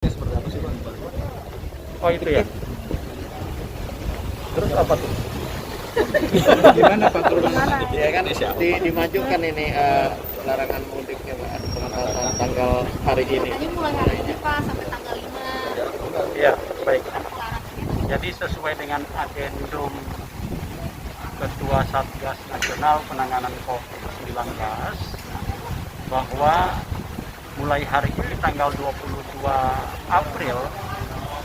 rapidnya seperti apa sih Pak? Oh itu ya. Terus apa tuh? Gimana Pak turunannya? Ya kan dimajukan ini larangan mudiknya Pak, ada pengetatan tanggal hari ini. Katanya mulai hari ini Pak sampai tanggal 5. Ya, baik. Larangannya. Jadi sesuai dengan adendum Ketua Satgas Nasional Penanganan COVID-19 bahwa mulai hari ini tanggal 22 April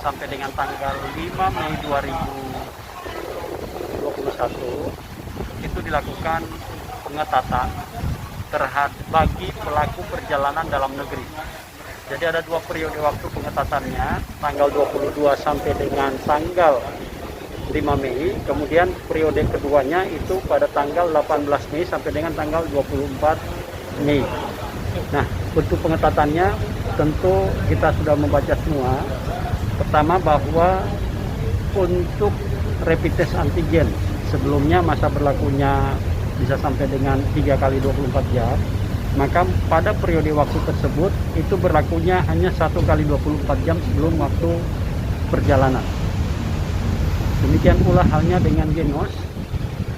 sampai dengan tanggal 5 Mei 2021 itu dilakukan pengetatan terhadap bagi pelaku perjalanan dalam negeri. Jadi ada 2 periode waktu pengetatannya, tanggal 22 sampai dengan tanggal 5 Mei, kemudian periode keduanya itu pada tanggal 18 Mei sampai dengan tanggal 24 Mei. Nah, bentuk pengetatannya tentu kita sudah membaca semua. Pertama bahwa untuk rapid test antigen sebelumnya masa berlakunya bisa sampai dengan 3 kali 24 jam, maka pada periode waktu tersebut itu berlakunya hanya 1 kali 24 jam sebelum waktu perjalanan. Demikian pula halnya dengan genos,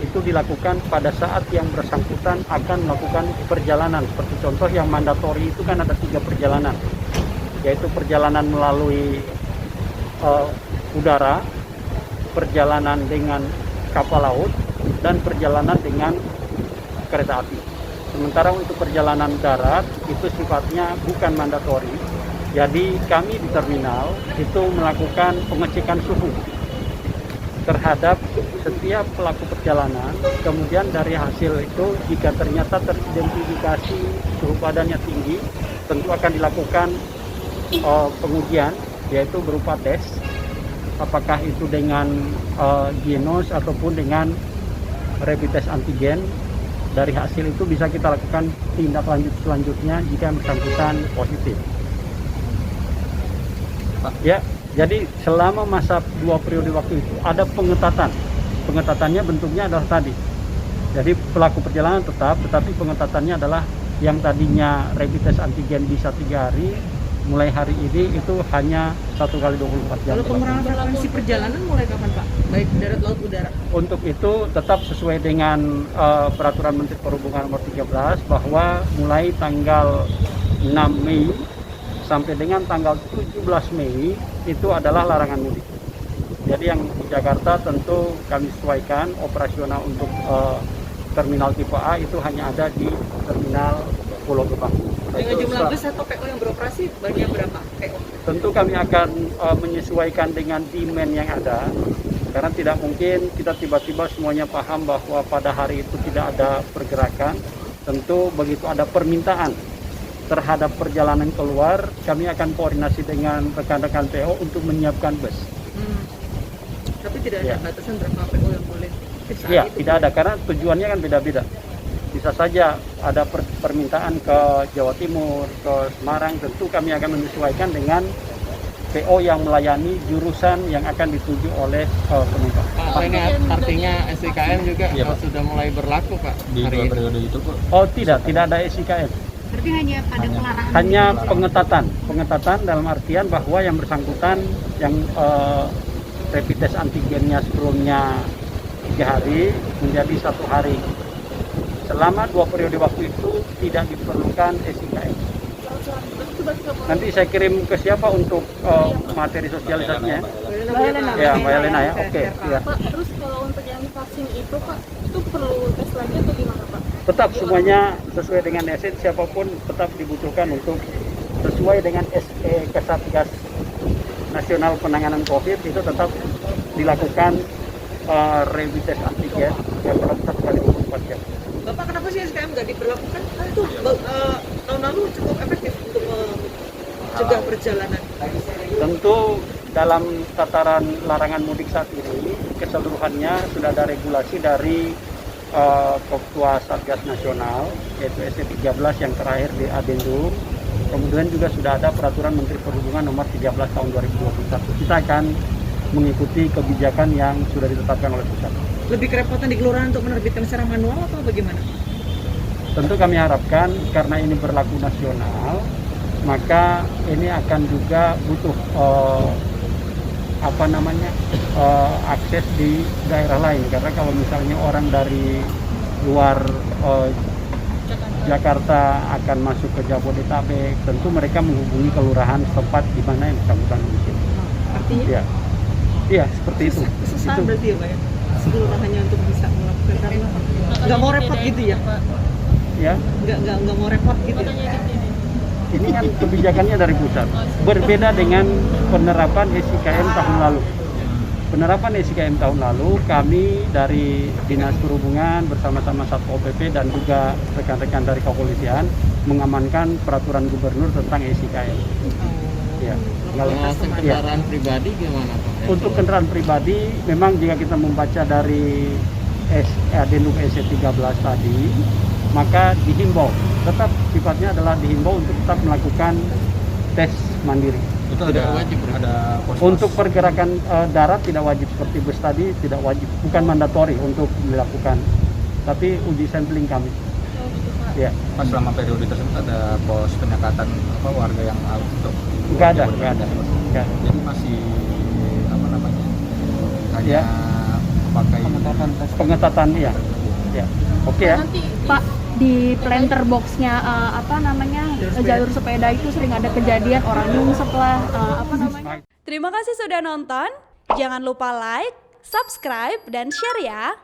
itu dilakukan pada saat yang bersangkutan akan melakukan perjalanan. Seperti contoh yang mandatori itu kan ada 3 perjalanan, yaitu perjalanan melalui udara, perjalanan dengan kapal laut, dan perjalanan dengan kereta api. Sementara untuk perjalanan darat itu sifatnya bukan mandatori. Jadi kami di terminal itu melakukan pengecekan suhu terhadap setiap pelaku perjalanan. Kemudian dari hasil itu jika ternyata teridentifikasi suhu badannya tinggi, tentu akan dilakukan pengujian, yaitu berupa tes, apakah itu dengan genos ataupun dengan rapid test antigen. Dari hasil itu bisa kita lakukan tindak lanjut selanjutnya jika bersangkutan positif. Ya, jadi selama masa 2 periode waktu itu ada pengetatan. Pengetatannya bentuknya adalah tadi. Jadi pelaku perjalanan tetap, tetapi pengetatannya adalah yang tadinya rapid test antigen bisa 3 hari, mulai hari ini itu hanya 1 kali 24 jam. Kalau pengurangan frekuensi perjalanan mulai kapan Pak? Baik darat, laut, udara? Untuk itu tetap sesuai dengan Peraturan Menteri Perhubungan Nomor 13 bahwa mulai tanggal 6 Mei sampai dengan tanggal 17 Mei itu adalah larangan mudik. Jadi yang di Jakarta tentu kami sesuaikan operasional untuk terminal tipe A itu hanya ada di terminal Pulau Gebang. Dengan jumlah bus atau PO yang beroperasi banyak berapa PO? Tentu kami akan menyesuaikan dengan demand yang ada, karena tidak mungkin kita tiba-tiba semuanya paham bahwa pada hari itu tidak ada pergerakan. Tentu begitu ada permintaan terhadap perjalanan keluar, kami akan koordinasi dengan rekan-rekan PO untuk menyiapkan bus. Tapi tidak ada batasan berapa PO yang boleh? Iya, tidak ada, karena tujuannya kan beda-beda. Bisa saja ada permintaan ke Jawa Timur, ke Semarang, tentu kami akan menyesuaikan dengan PO yang melayani jurusan yang akan dituju oleh penumpang. Pak, ini artinya SIKM juga sudah mulai berlaku Pak Di hari 2 ini. periode itu Pak? Oh tidak ada SIKM. Berarti hanya pada pelarangan. Hanya pengetatan dalam artian bahwa yang bersangkutan yang rapid test antigennya sebelumnya 3 hari menjadi 1 hari. Selama 2 periode waktu itu tidak diperlukan SIKM. Nanti saya kirim ke siapa untuk materi sosialisasinya? Ya, Mbak Elena ya. Oke. Ya. Pak, terus kalau untuk yang vaksin itu Pak, itu perlu tes lagi atau gimana Pak? Tetap semuanya sesuai dengan SE, siapapun tetap dibutuhkan untuk sesuai dengan SE Kesatgas Nasional Penanganan COVID itu tetap dilakukan rapid test antigen yang berlaku 1 kali 24 jam. Bapak kenapa sih SKM nggak diberlakukan? Kan itu tahun lalu cukup efektif untuk mencegah perjalanan. Tentu dalam tataran larangan mudik saat ini keseluruhannya sudah ada regulasi dari Ketua Satgas Nasional, yaitu SC13 yang terakhir di Adendum. Kemudian juga sudah ada Peraturan Menteri Perhubungan Nomor 13 Tahun 2021. Kita akan mengikuti kebijakan yang sudah ditetapkan oleh pusat. Lebih kerepotan di kelurahan untuk menerbitkan secara manual atau bagaimana? Tentu kami harapkan karena ini berlaku nasional, maka ini akan juga butuh akses di daerah lain, karena kalau misalnya orang dari luar Jakarta akan masuk ke Jabodetabek, tentu mereka menghubungi kelurahan setempat di mana yang bersangkutan mungkin. Artinya Ya, iya seperti itu. susah Itu. berarti ya Pak ya, kelurahannya untuk bisa melakukan, karena nggak mau repot gitu ya, Ya, nggak mau repot gitu ya. ini kan kebijakannya dari pusat. Berbeda dengan penerapan SIKM tahun lalu. Penerapan SIKM tahun lalu, kami dari Dinas Perhubungan bersama-sama Satpol PP dan juga rekan-rekan dari kepolisian mengamankan peraturan gubernur tentang SIKM. Ya. Kalau kendaraan pribadi gimana Pak? Untuk kendaraan pribadi, memang jika kita membaca dari Adendum SC13 tadi, maka dihimbau, tetap sifatnya adalah dihimbau untuk tetap melakukan tes mandiri. Itu Tidak wajib, ada pos-pos. Untuk pergerakan darat tidak wajib, seperti bus tadi tidak wajib, bukan mandatori untuk dilakukan, tapi uji sampling kami. Ya, Pas selama periode tersebut ada pos penyekatan warga yang untuk nggak ada. Jadi masih hanya Ya. pakai Pengetatan ya. Ya, oke ya. Nanti Pak, di planter boxnya jalur sepeda itu sering ada kejadian orang nyungsep lah, Terima kasih sudah nonton. Jangan lupa like, subscribe, dan share ya.